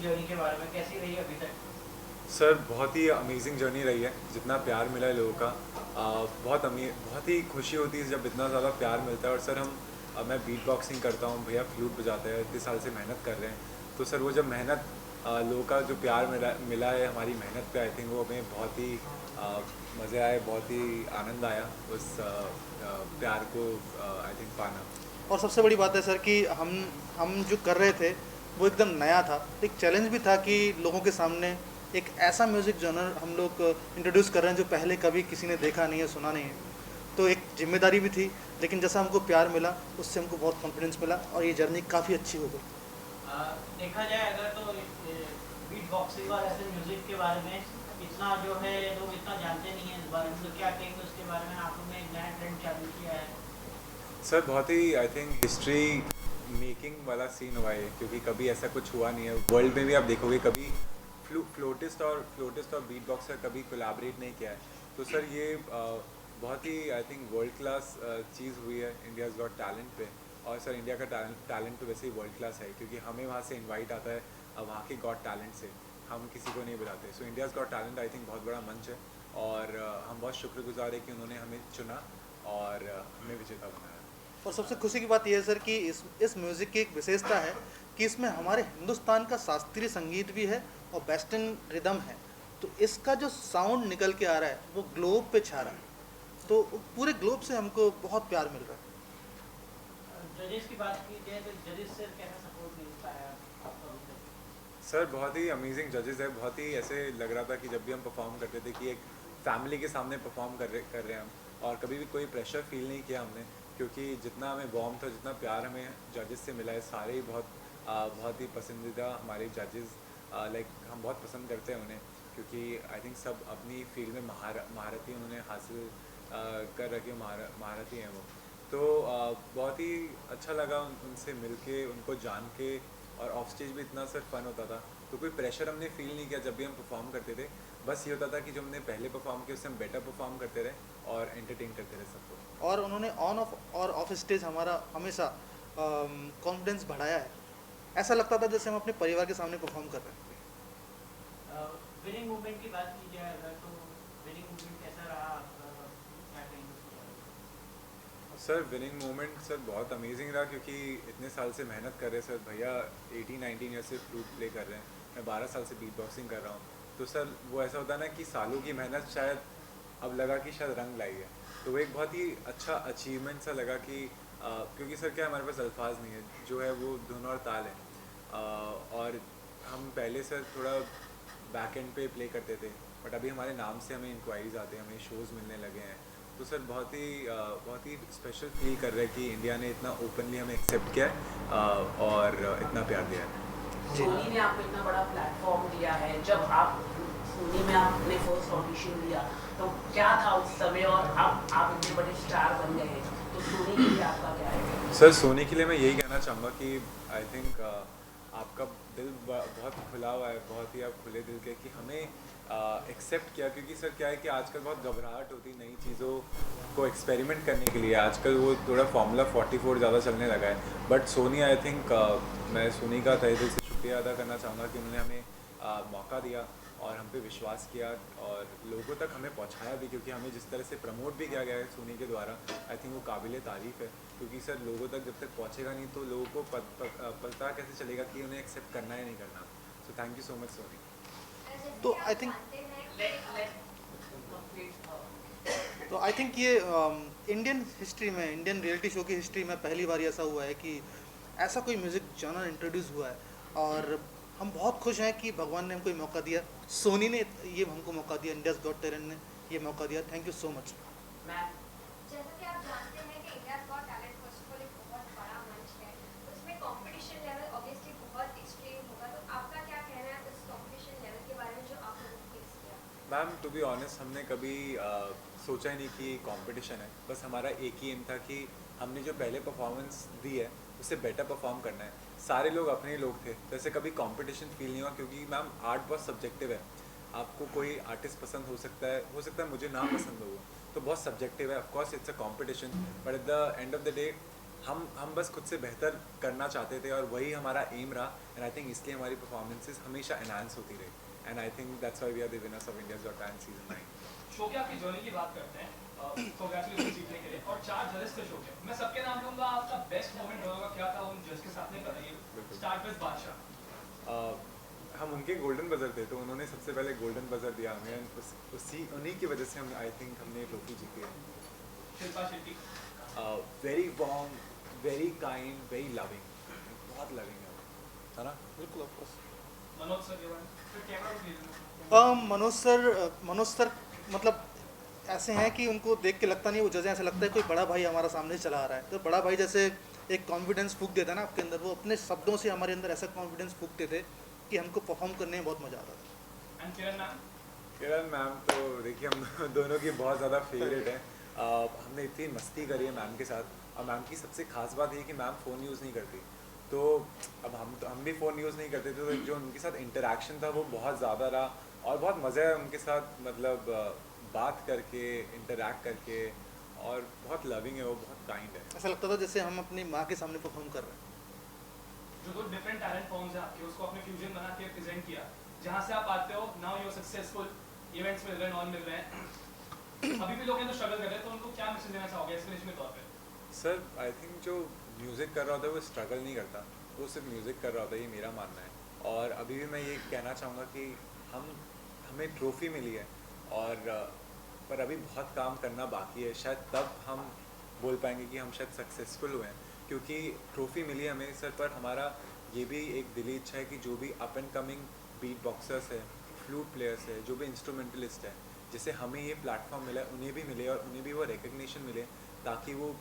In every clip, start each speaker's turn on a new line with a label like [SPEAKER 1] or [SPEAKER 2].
[SPEAKER 1] की जर्नी के बारे में कैसी रही अभी तक?
[SPEAKER 2] सर बहुत ही अमेजिंग जर्नी रही है। जितना प्यार मिला है लोगों का, बहुत ही खुशी होती है जब इतना ज़्यादा प्यार मिलता है। और सर मैं बीट बॉक्सिंग करता हूँ, भैया फ्लूट बजाते हैं, इतने साल से मेहनत कर रहे हैं। तो सर वो जब मेहनत, लोगों का जो प्यार मिला है हमारी मेहनत पे, आई थिंक वो हमें बहुत ही मज़े आए, बहुत ही आनंद आया उस प्यार को आई थिंक पाना।
[SPEAKER 3] और सबसे बड़ी बात है सर कि हम जो कर रहे थे वो एकदम नया था। एक चैलेंज भी था कि लोगों के सामने एक ऐसा म्यूज़िक जॉनर हम लोग इंट्रोड्यूस कर रहे हैं जो पहले कभी किसी ने देखा नहीं है, सुना नहीं है। तो एक जिम्मेदारी भी थी, लेकिन जैसा हमको प्यार मिला उससे हमको बहुत कॉन्फिडेंस मिला और ये जर्नी काफ़ी अच्छी हो गई।
[SPEAKER 1] देखा जाए अगर तो बीट बॉक्सिंग और ऐसे म्यूजिक के बारे में इतना जो है लोग इतना जानते नहीं हैं इस बारे में, तो क्या कहेंगे उसके बारे में? आप लोगों ने एक नया ट्रेंड चालू किया है।
[SPEAKER 2] सर बहुत ही आई थिंक हिस्ट्री मेकिंग वाला सीन हुआ है, क्योंकि कभी ऐसा कुछ हुआ नहीं है वर्ल्ड में भी। आप देखोगे कभी फ्लोटिस्ट और बीट बॉक्सर कभी कोलैबोरेट नहीं किया है। तो सर ये बहुत ही आई थिंक वर्ल्ड क्लास चीज़ हुई है इंडियाज़ गॉट टैलेंट पे। और सर इंडिया का टैलेंट तो वैसे ही वर्ल्ड क्लास है, क्योंकि हमें वहाँ से इनवाइट आता है वहाँ के गॉट टैलेंट से। हम किसी को नहीं बुलाते। So India's got talent I think बहुत बड़ा मंच है। और हम बहुत शुक्रगुजार है कि उन्होंने हमें चुना और हमें विजेता बनाया।
[SPEAKER 3] और सबसे खुशी की बात यह है सर कि इस म्यूज़िक की एक विशेषता है कि इसमें हमारे हिंदुस्तान का शास्त्रीय संगीत भी है और वेस्टर्न रिदम है। तो इसका जो साउंड निकल के आ रहा है वो ग्लोब पे छा रहा है। तो पूरे ग्लोब से हमको बहुत प्यार मिल रहा है।
[SPEAKER 1] जजेस की बात की जाए तो जजेस से कैसा सपोर्ट मिलता है आपको अभी तक?
[SPEAKER 2] सर बहुत ही अमेजिंग जजेस है। बहुत ही ऐसे लग रहा था कि जब भी हम परफॉर्म करते थे कि एक फैमिली के सामने परफॉर्म कर रहे हैं हम। और कभी भी कोई प्रेशर फील नहीं किया हमने, क्योंकि जितना हमें वार्म था, जितना प्यार हमें जजेस से मिला है, सारे ही बहुत ही पसंदीदा हमारे जजेस। लाइक हम बहुत पसंद करते हैं उन्हें, क्योंकि आई थिंक सब अपनी फील्ड में महारती उन्होंने हासिल कर रखी महारती हैं वो। तो बहुत ही अच्छा लगा उनसे मिल के, उनको जान के। और ऑफ स्टेज भी इतना सर फन होता था। तो कोई प्रेशर हमने फील नहीं किया जब भी हम परफॉर्म करते थे। बस ये होता था कि जो हमने पहले परफॉर्म किया उससे हम बेटर परफॉर्म करते रहे और एंटरटेन करते रहे सबको।
[SPEAKER 3] और उन्होंने ऑन ऑफ और ऑफ स्टेज हमारा हमेशा कॉन्फिडेंस बढ़ाया है। ऐसा लगता था जैसे हम अपने परिवार के सामने परफॉर्म कर रहे हैं।
[SPEAKER 1] विनिंग मूवमेंट की बात की जाए अगर तो विनिंग मूवमेंट कैसा रहा आपका? क्या कहेंगे उसके बारे में?
[SPEAKER 2] सर विनिंग मोमेंट सर बहुत अमेजिंग रहा, क्योंकि इतने साल से मेहनत कर रहे हैं सर भैया। 18-19 ईयर से फ्लूट प्ले कर रहे हैं, मैं 12 साल से बीट बॉक्सिंग कर रहा हूँ। तो सर वो ऐसा होता है ना कि सालों की मेहनत शायद अब लगा कि शायद रंग लाई है। तो वो एक बहुत ही अच्छा अचीवमेंट सा लगा कि क्योंकि सर क्या हमारे पास अल्फाज नहीं है, जो है वो धुन और ताल है। और हम पहले सर थोड़ा बैक एंड पे प्ले करते थे, बट अभी हमारे नाम से हमें इंक्वायरीज आते हैं, हमें शोज़ मिलने लगे हैं। तो सर बहुत ही स्पेशल फील कर रहा है कि इंडिया ने इतना ओपनली हमें एक्सेप्ट किया है और इतना प्यार दिया है।
[SPEAKER 3] जी।
[SPEAKER 4] सोनी ने आपको इतना बड़ा प्लेटफॉर्म दिया है, जब आप सोनी में आपने फर्स्ट ऑडिशन दिया तो क्या था उस समय, और अब आप इतने बड़े स्टार बन गए हैं, तो सोनी के लिए आपका क्या है?
[SPEAKER 2] सर सोनी के लिए मैं यही कहना चाहूँगा कि आई थिंक आपका दिल बहुत खुला हुआ है, बहुत ही आप खुले दिल के, कि हमें एक्सेप्ट किया। क्योंकि सर क्या है कि आजकल बहुत घबराहट होती नई चीज़ों को एक्सपेरिमेंट करने के लिए। आजकल वो थोड़ा फार्मूला 44 ज़्यादा चलने लगा है। बट सोनी आई थिंक मैं सोनी का तहे दिल से शुक्रिया अदा करना चाहूँगा कि उन्होंने हमें मौका दिया और हम पे विश्वास किया और लोगों तक हमें पहुंचाया भी। क्योंकि हमें जिस तरह से प्रमोट भी किया गया है सोनी के द्वारा, आई थिंक वो काबिल तारीफ़ है। क्योंकि सर लोगों तक जब तक पहुंचेगा नहीं तो लोगों को पता कैसे चलेगा कि उन्हें एक्सेप्ट करना है नहीं करना। So thank you so much Soni.
[SPEAKER 3] तो आई थिंक तो आई थिंक ये इंडियन हिस्ट्री में, इंडियन रियलिटी शो की हिस्ट्री में पहली बार ऐसा हुआ है कि ऐसा कोई म्यूज़िक जॉनर इंट्रोड्यूस हुआ है। और हम बहुत खुश हैं कि भगवान ने हमको ये मौका दिया, सोनी ने ये हमको मौका दिया, इंडियाज़ गॉट टैलेंट ने ये मौका दिया। Thank you so much.
[SPEAKER 4] मैं
[SPEAKER 5] जैसा कि आप जानते हैं कि India's got talent first of all एक बहुत बड़ा मंच है। उसमें कंपटीशन लेवल ऑब्वियसली बहुत एक्सट्रीम होगा। तो आपका क्या कहना है उस कंपटीशन लेवल के बारे में जो आप लोगों ने फेस किया?
[SPEAKER 2] मैम टू बी ऑनेस्ट हमने कभी सोचा ही नहीं कि कंपटीशन है। बस हमारा एक ही एम था कि हमने जो पहले परफॉर्मेंस दी है उससे बेटर परफॉर्म करना है। सारे लोग अपने ही लोग थे, तो ऐसे कभी कंपटीशन फील नहीं हुआ। क्योंकि मैम आर्ट बहुत सब्जेक्टिव है। आपको कोई आर्टिस्ट पसंद हो सकता है मुझे ना पसंद हो, तो बहुत सब्जेक्टिव है। Of course it's a competition, but at the end of the day हम बस खुद से बेहतर करना चाहते थे और वही हमारा एम रहा एंड आई थिंक इसलिए हमारी परफॉर्मेंसेस हमेशा एनहांस होती रही and I think that's why we are the winners of India's Got Talent season 9।
[SPEAKER 6] Show के आपकी जर्नी की बात करते हैं, कांग्रेचुलेशन जीतने के लिए, और 4 जजेस थे शो के। मैं सबके नाम लूंगा, आपका बेस्ट मोमेंट होगा क्या था उन जज के साथ में, बताइए। स्टार्ट विद बादशाह।
[SPEAKER 2] हम उनके गोल्डन बजर थे तो उन्होंने सबसे पहले गोल्डन बजर दिया हमें and उन्हीं की वजह से हम आई थिंक हमने ट्रॉफी जीती है।
[SPEAKER 6] Shilpa Shetty.
[SPEAKER 2] Very warm, very kind, very loving, बहुत लविंग है ना।
[SPEAKER 3] बिल्कुल ऑफकोर्स।
[SPEAKER 6] मनोज सर के बारे में फिर कैमरा भी दे
[SPEAKER 3] मनोज सर मतलब ऐसे हैं कि उनको देख के लगता नहीं वो जज हैं, ऐसा लगता है कोई बड़ा भाई हमारा सामने चला आ रहा है। तो बड़ा भाई जैसे एक कॉन्फिडेंस फूंक देता है ना आपके अंदर, वो अपने शब्दों से हमारे अंदर ऐसा कॉन्फिडेंस फूंकते थे कि हमको परफॉर्म करने में बहुत मज़ा आता था।
[SPEAKER 6] And Kiran ma'am.
[SPEAKER 2] Kiran ma'am तो देखिए हम दोनों की बहुत ज़्यादा फेवरेट है। हमने इतनी मस्ती करी है मैम के साथ और मैम की सबसे खास बात ये कि मैम फ़ोन यूज़ नहीं करती। तो अब हम भी फ़ोन यूज़ नहीं करते थे तो जो उनके साथ इंटरेक्शन था वो बहुत ज़्यादा रहा और बहुत मज़ा है उनके साथ, मतलब बात करके, इंटरेक्ट करके, और बहुत लविंग है वो, बहुत काइंड है।
[SPEAKER 3] ऐसा लगता था जैसे हम अपनी माँ के सामने परफॉर्म कर रहे हैं।
[SPEAKER 6] जो दो डिफरेंट टैलेंट फॉर्म्स हैं आपके, उसको आपने फ्यूजन बना के प्रेजेंट किया, जहाँ से आप आते हो now you are successful, events मिल रहे हैं, नॉन मिल रहे हैं, अभी भी लोग हैं तो स्ट्रगल कर रहे हैं, तो उनको क्या मैसेज देना चाहोगे इंस्पिरेशनल तौर पे?
[SPEAKER 2] सर आई थिंक जो म्यूज़िक कर रहा होता है वो स्ट्रगल नहीं करता, वो सिर्फ म्यूज़िक कर रहा होता है, ये मेरा मानना है। और अभी भी मैं ये कहना चाहूँगा कि हमें ट्रॉफ़ी मिली है और पर अभी बहुत काम करना बाकी है, शायद तब हम बोल पाएंगे कि हम शायद सक्सेसफुल हुए हैं। क्योंकि ट्रॉफ़ी मिली है हमें सर, पर हमारा ये भी एक दिली इच्छा है कि जो भी up and coming beat boxers है, फ्लूट प्लेयर्स है, जो भी इंस्ट्रूमेंटलिस्ट है, जिसे हमें ये प्लेटफॉर्म मिला है उन्हें भी मिले और उन्हें भी वो रिकग्निशन मिले ताकि वो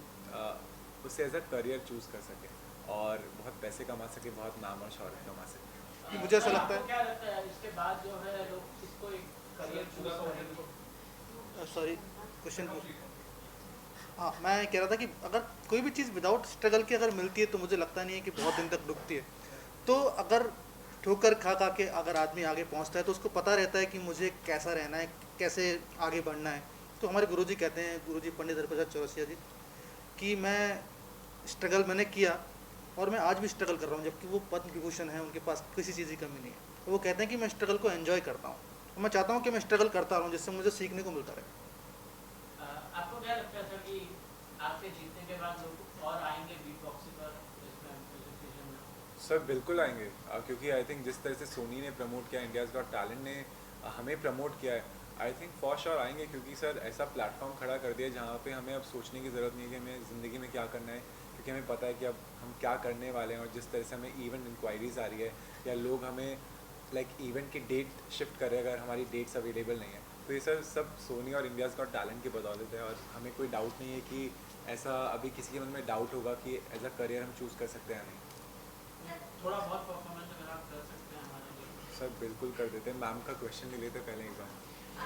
[SPEAKER 2] उससे एज अ करियर चूज़ कर सके और बहुत पैसे कमा सके, बहुत नाम और शौहरत कमा सके।
[SPEAKER 3] मुझे ऐसा लगता है,
[SPEAKER 1] आपको क्या लगता है इसके बाद जो है लोग इसको एक करियर चूज करेंगे?
[SPEAKER 3] सॉरी क्वेश्चन हाँ, मैं कह रहा था कि अगर कोई भी चीज़ विदाउट स्ट्रगल के अगर मिलती है तो मुझे लगता नहीं है कि बहुत दिन तक रुकती है। तो अगर ठोकर खा खा के अगर आदमी आगे पहुंचता है तो उसको पता रहता है कि मुझे कैसा रहना है, कैसे आगे बढ़ना है। तो हमारे गुरुजी कहते हैं, गुरुजी पंडित हरिप्रसाद चौरसिया जी, कि मैं स्ट्रगल मैंने किया और मैं आज भी स्ट्रगल कर रहा हूँ, जबकि वो पद्म विभूषण है, उनके पास किसी चीज़ की कमी नहीं है। तो वो कहते हैं कि मैं स्ट्रगल को एंजॉय करता हूँ, तो मैं चाहता हूँ कि मैं स्ट्रगल करता रहूँ जिससे मुझे सीखने को मिलता रहे।
[SPEAKER 1] आपको क्या लगता है सर कि आपके जीतने के बाद लोग और आएंगे बीट बॉक्सिंग और इसमें म्यूजिक फ्यूजन में?
[SPEAKER 2] सर बिल्कुल आएंगे, क्योंकि आई थिंक जिस तरह से सोनी ने प्रमोट किया, इंडियाज़ गॉट टैलेंट ने हमें प्रमोट किया है, आई थिंक फॉर श्योर आएंगे। क्योंकि सर ऐसा प्लेटफॉर्म खड़ा कर दिया जहाँ पे हमें अब सोचने की ज़रूरत नहीं है कि हमें ज़िंदगी में क्या करना है, क्योंकि हमें पता है कि अब हम क्या करने वाले हैं। और जिस तरह से हमें इवेंट इंक्वायरीज़ आ रही है या लोग हमें लाइक इवेंट की डेट शिफ्ट कर रहे हैं अगर हमारी डेट्स अवेलेबल नहीं है, तो ये सर सब सोनी और इंडियाज़ गॉट टैलेंट की बदौलत है। और हमें कोई डाउट नहीं है कि ऐसा अभी किसी के मन में डाउट होगा कि एज अ करियर हम चूज़ कर सकते हैं या नहीं।
[SPEAKER 1] थोड़ा बहुत परफॉर्मेंस अगर आप कर सकते हैं हमारे लिए।
[SPEAKER 2] सर बिल्कुल कर देते हैं, मैम का क्वेश्चन ले लेते पहले एक बार।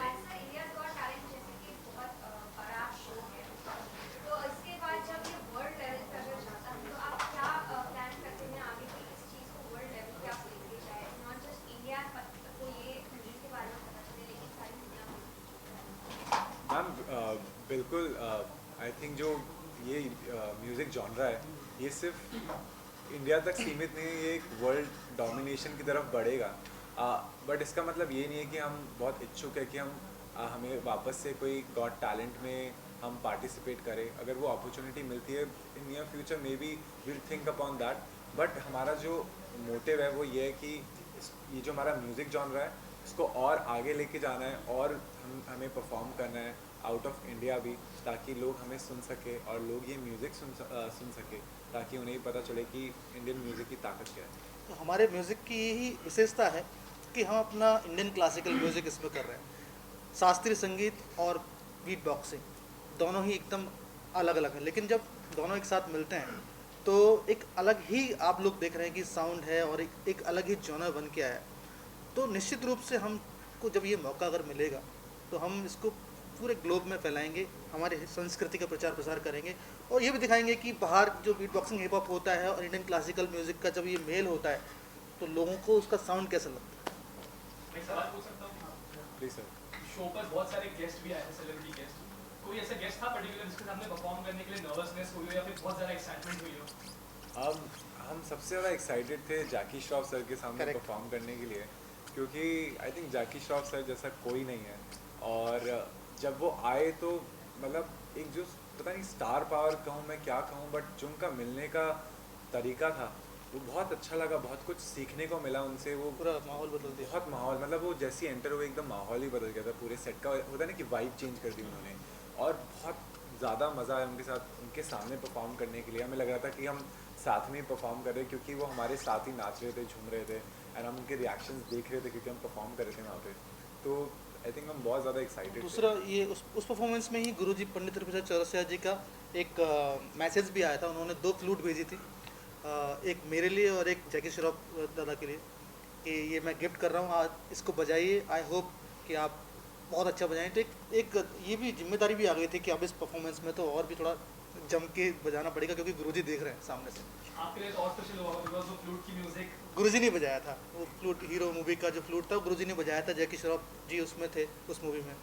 [SPEAKER 5] ऐसा इंडियाज गॉट टैलेंट जैसे कि बहुत बड़ा शो है, तो इसके बाद जब ये वर्ल्ड लेवल पे अगर जाता है तो आप क्या प्लान करते हैं आगे कि इस चीज़ को वर्ल्ड लेवल पे आप लेके जाए, नॉट जस्ट इंडिया को ये म्यूजिक के बारे में पता चले लेकिन सारी दुनिया में?
[SPEAKER 2] मैम बिल्कुल, आई थिंक जो ये म्यूज़िक जॉनरा है ये सिर्फ इंडिया तक सीमित नहीं है, ये एक वर्ल्ड डोमिनेशन की तरफ बढ़ेगा। बट इसका मतलब ये नहीं है कि हम बहुत इच्छुक है कि हमें वापस से कोई गॉट टैलेंट में हम पार्टिसिपेट करें। अगर वो अपॉर्चुनिटी मिलती है in near future may be will think upon that. But हमारा जो मोटिव है वो ये है कि ये जो हमारा म्यूज़िक जॉनरा है इसको और आगे लेके जाना है और हमें परफॉर्म करना है आउट ऑफ इंडिया भी, ताकि लोग हमें सुन सके और लोग ये म्यूज़िक सुन सके, ताकि उन्हें पता चले कि इंडियन म्यूज़िक की ताकत क्या है।
[SPEAKER 3] तो हमारे म्यूज़िक की यही विशेषता है कि हम अपना इंडियन क्लासिकल म्यूज़िक इसमें कर रहे हैं। शास्त्रीय संगीत और बीट बॉक्सिंग दोनों ही एकदम अलग अलग हैं, लेकिन जब दोनों एक साथ मिलते हैं तो एक अलग ही आप लोग देख रहे हैं कि साउंड है और एक अलग ही जॉनर बन के आया है। तो निश्चित रूप से हमको जब ये मौका अगर मिलेगा तो हम इसको पूरे ग्लोब में फैलाएंगे, हमारी संस्कृति का प्रचार प्रसार करेंगे और ये भी दिखाएंगे कि बाहर जो बीट बॉक्सिंग हिप हॉप होता है और इंडियन क्लासिकल म्यूज़िक का जब ये मेल होता है तो लोगों को उसका साउंड कैसा लगता है।
[SPEAKER 6] मैं एक सवाल पूछ सकता हूँ?
[SPEAKER 2] Please sir.
[SPEAKER 6] शो पर बहुत सारे गेस्ट भी आए हैं, सेलिब्रिटी गेस्ट, कोई ऐसा गेस्ट था पर्टिकुलर जिसके सामने परफॉर्म करने के लिए नर्वसनेस हुई हो या फिर बहुत ज़्यादा एक्साइटमेंट हुई हो?
[SPEAKER 2] हम सबसे ज़्यादा एक्साइटेड थे जैकी श्रॉफ सर के सामने
[SPEAKER 3] Correct.
[SPEAKER 2] परफॉर्म करने के लिए, क्योंकि I think Jackie Shroff sir जैसा कोई नहीं है। और जब वो आए तो मतलब एक जो पता नहीं स्टार पावर कहूँ मैं क्या कहूँ, बट जो उनका मिलने का तरीका था वो बहुत अच्छा लगा, बहुत कुछ सीखने को मिला उनसे। वो
[SPEAKER 3] पूरा माहौल बदल दिया।
[SPEAKER 2] बहुत माहौल मतलब वो जैसे ही एंटर हुए एकदम माहौल ही बदल गया था पूरे सेट का। होता है ना कि वाइब चेंज कर दी उन्होंने, और बहुत ज़्यादा मज़ा आया उनके साथ उनके सामने परफॉर्म करने के लिए। हमें लग रहा था कि हम साथ में ही परफॉर्म कर रहे हैं, क्योंकि वो हमारे साथ ही नाच रहे थे, झूम रहे थे, एंड हम उनके रिएक्शंस देख रहे थे क्योंकि हम परफॉर्म कर रहे थे वहाँ पे। तो आई थिंक हम बहुत ज़्यादा एक्साइटेड थे।
[SPEAKER 3] दूसरा ये उस परफॉर्मेंस में ही गुरुजी पंडित रविप्रसाद चौरसिया जी का एक मैसेज भी आया था। उन्होंने 2 फ्लूट भेजी थी, एक मेरे लिए और एक जैकी श्रॉफ दादा के लिए, कि ये मैं गिफ्ट कर रहा हूँ, आज इसको बजाइए, आई होप कि आप बहुत अच्छा बजाएं। तो एक ये भी जिम्मेदारी भी आ गई थी कि अब इस परफॉर्मेंस में तो और भी थोड़ा जम के बजाना पड़ेगा, क्योंकि गुरुजी देख रहे हैं सामने से।
[SPEAKER 6] आपके लिए तो और स्पेशल होगा बिकॉज वो फ्लूट की म्यूजिक
[SPEAKER 3] गुरुजी ने बजाया था, वो फ्लूट हीरो मूवी का जो फ्लूट था गुरुजी ने बजाया था, जैकी श्रॉफ जी उसमें थे उस मूवी में,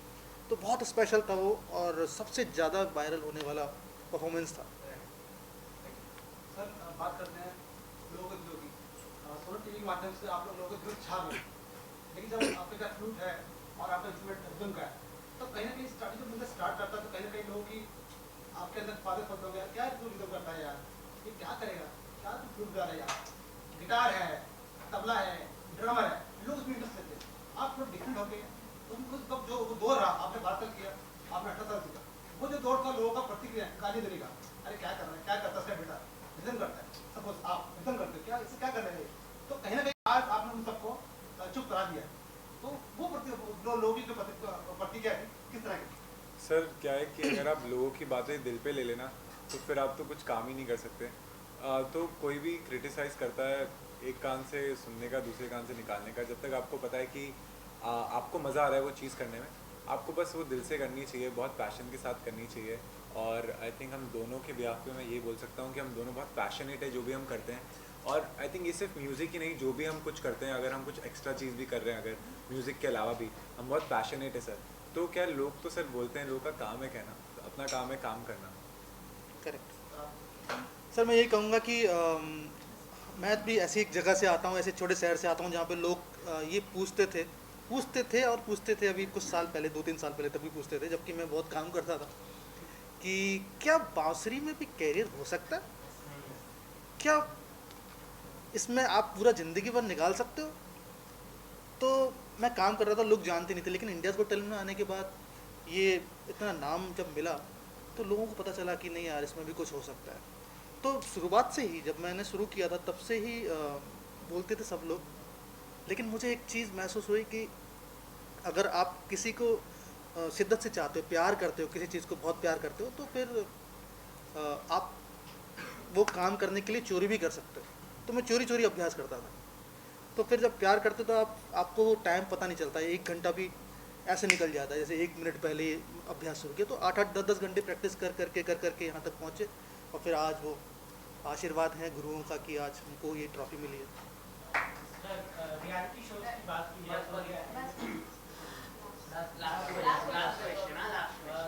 [SPEAKER 3] तो बहुत स्पेशल था वो, और सबसे ज़्यादा वायरल होने वाला परफॉर्मेंस था।
[SPEAKER 7] सर बात करते हैं लोकगीतों की। सोनी टीवी के माध्यम से आप लोग लोकगीत छा गए, लेकिन जब आपके पास फ्लूट है और आपका इंस्ट्रूमेंट रिदम का है, तो कहीं ना कहीं स्टार्टिंग जब बंदा स्टार्ट करता है तो कहीं ना कहीं लोगों की आपके अंदर फादर फंस हो गया, क्या फ्लूट रिदम करता है यार, ये क्या करेगा, क्या फ्लूट गा रहा है यार, गिटार है, तबला है, ड्रमर है, लोग उसमें इंटरेस्ट लेते हैं। आप थोड़ा डिफरेंट हो गए, उनको तब जो वो दौर रहा, आपने 12 साल किया, आपने 18 साल किया, वो जो दौर था लोगों का प्रतिक्रिया गाली देने का, अरे क्या कर रहा है, क्या करता है बेटा, रिदम करता है, सपोज आप रिदम करते हो, क्या इससे क्या कर रहे हैं, तो कहीं ना कहीं आज आपने उन सबको चुप करा दिया है। तो वो लोगों की जो प्रतिक्रिया है किस तरह की?
[SPEAKER 2] सर क्या है कि अगर आप लोगों की बातें दिल पे ले लेना तो फिर आप तो कुछ काम ही नहीं कर सकते। तो कोई भी क्रिटिसाइज़ करता है एक कान से सुनने का, दूसरे कान से निकालने का। जब तक आपको पता है कि आपको मज़ा आ रहा है वो चीज़ करने में, आपको बस वो दिल से करनी चाहिए, बहुत पैशन के साथ करनी चाहिए। और आई थिंक हम दोनों के बिहाफ पे मैं ये बोल सकता हूँ कि हम दोनों बहुत पैशनेट है जो भी हम करते हैं। और आई थिंक ये सिर्फ म्यूज़िक ही नहीं, जो भी हम कुछ करते हैं, अगर हम कुछ एक्स्ट्रा चीज़ भी कर रहे हैं, अगर म्यूज़िक के अलावा भी हम बहुत पैशनेट है सर। तो क्या लोग तो सर बोलते हैं, लोगों का काम है कहना, तो अपना काम है काम करना।
[SPEAKER 3] करेक्ट सर, मैं यही कहूँगा कि मैं भी ऐसी एक जगह से आता हूँ, ऐसे छोटे शहर से आता हूँ जहाँ पे लोग ये पूछते थे अभी कुछ साल पहले, 2-3 साल पहले तभी पूछते थे, जबकि मैं बहुत काम करता था, कि क्या बांसुरी में भी कैरियर हो सकता है, क्या इसमें आप पूरा ज़िंदगी भर निकाल सकते हो। तो मैं काम कर रहा था, लोग जानते नहीं थे, लेकिन इंडियाज़ गॉट टैलेंट में आने के बाद ये इतना नाम जब मिला तो लोगों को पता चला कि नहीं यार इसमें भी कुछ हो सकता है। तो शुरुआत से ही, जब मैंने शुरू किया था तब से ही बोलते थे सब लोग, लेकिन मुझे एक चीज़ महसूस हुई कि अगर आप किसी को शिद्दत से चाहते हो, प्यार करते हो, किसी चीज़ को बहुत प्यार करते हो, तो फिर आप वो काम करने के लिए चोरी भी कर सकते हो। तो मैं चोरी चोरी अभ्यास करता था। तो फिर जब प्यार करते तो आपको वो टाइम पता नहीं चलता, 1 घंटा भी ऐसे निकल जाता है, जैसे 1 मिनट पहले अभ्यास शुरू किया तो 8-8, 10-10 घंटे प्रैक्टिस कर करके यहाँ तक पहुँचे, और फिर आज वो आशीर्वाद है गुरुओं का कि आज हमको ये ट्रॉफी मिली है।
[SPEAKER 1] सर रियलिटी शो की बात की जाए तो
[SPEAKER 4] last question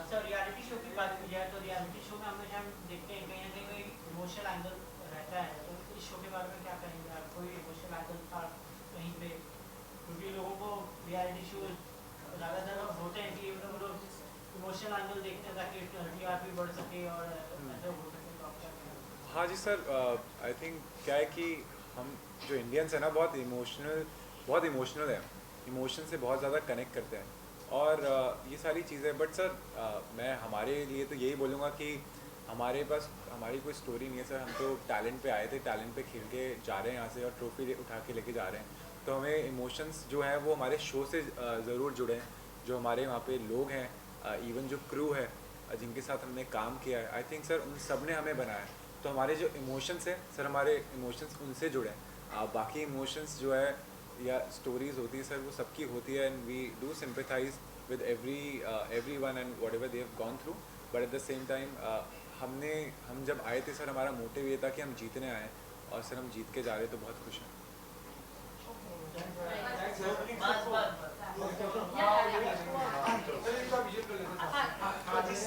[SPEAKER 1] sir reality show की बात की जाए तो रियलिटी शो में हमेशा हम देखते हैं कहीं ना कहीं इमोशनल एंगल रहता है। तो इस शो के बारे में क्या कहेंगे आप? कोई इमोशनल एंगल था कहीं पे? क्योंकि लोगों को रियलिटी शो ज़्यादातर होते हैं कि लोग इमोशनल एंगल देखते हैं ताकि टीआरपी बढ़ सके और ऐसे हो सके। तो आप क्या कहेंगे?
[SPEAKER 2] हाँ जी सर, आई थिंक क्या है कि हम जो इंडियंस हैं ना बहुत इमोशनल है, इमोशन से बहुत ज़्यादा कनेक्ट करते हैं और ये सारी चीज़ें। बट सर मैं हमारे लिए तो यही बोलूँगा कि हमारे पास हमारी कोई स्टोरी नहीं है सर। हम तो टैलेंट पे आए थे, टैलेंट पे खेल के जा रहे हैं यहाँ से और ट्रॉफी उठा के लेके जा रहे हैं। तो हमें इमोशंस जो है वो हमारे शो से ज़रूर जुड़े हैं। जो हमारे वहाँ पे लोग हैं, इवन जो क्रू है जिनके साथ हमने काम किया है, आई थिंक सर उन सब ने हमें बनाया। तो हमारे जो इमोशंस हैं सर, हमारे इमोशंस उनसे जुड़े हैं। बाकी इमोशंस जो है या स्टोरीज़ होती है सर वो सबकी होती है, and we do sympathize with everyone and whatever they have gone through. But at the same time हम जब आए थे सर, हमारा मोटिव ये था कि हम जीतने आए और सर हम जीत के जा रहे, तो बहुत खुश हैं।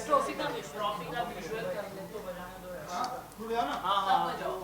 [SPEAKER 4] ट्रॉफी का विजुअल कर ले तो बजाने दो यार।
[SPEAKER 7] हाँ, टूट गया ना?
[SPEAKER 4] हाँ हाँ जाओ